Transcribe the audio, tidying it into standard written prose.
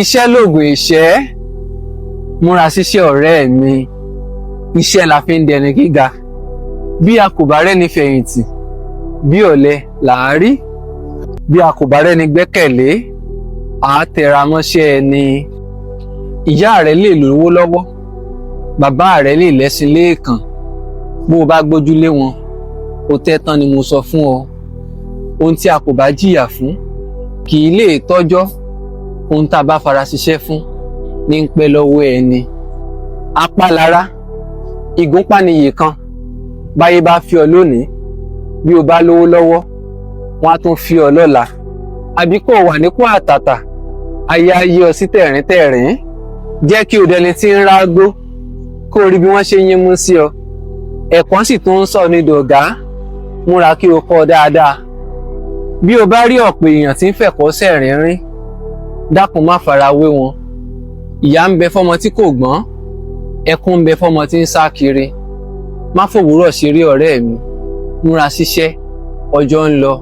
Iṣẹ́ lògùn ìṣẹ́. Múra ṣiṣẹ́ ọ̀rẹ́ mi. Iṣẹ́ la fi ń dẹni gíga. Bí a kò bá rẹ́ni fẹ̀yìntì, bí ọ̀lẹ làá rí. Bí a kò bá rẹ́ni gbẹ́kẹ̀lé, à á tẹra mọ́ṣẹ́ ẹni. Ìyá rẹ lè lówó lọ́wọ́, bàbá rẹ lè lẹ́ṣin léèkàn. Bó o bá gbójúlé wọn, ó tẹ́ tán ni mo sọ fún ọ. Ohun tí a kò bá jìyà fún kì í lè tọ́jọ́. Ohun tá a bá fara ṣiṣẹ́ fún ní ń pẹ́ lọ́wọ́ ẹni. Apálára, ìgúnpá niyì kan. Báyé bá fi ọ lónìí, bí o bá lówó lọ́wọ́, wọ́n á tún fi ọ lọ́la. Àbí kó o wà nípò àtàtà, ayé á yí ọ sí tẹ̀rín-tẹ̀rín. Jẹ́ kí o dẹni tí ń rágbó, kó o rí bí wọ́n ṣe yín mú sí ọ. Ẹ̀kọ́ sì tún ń sọ ní dọ̀gá. Múra kí o kọ́ dáadáa. Bí o bá rí ọ̀pọ̀ èèyàn tí ń fẹ̀kọ́ sẹ̀rínrín, dákun má fara wé wọn. Ìyà ń bẹ fọ́mọ tí kò gbọ́n, ẹkún ń bẹ fọ́mọ tí ń sá kiri. Má fòwúrọ̀ ṣeré ọ̀rẹ́ mi. Múra ṣiṣẹ́, ọjọ́ ń lọ.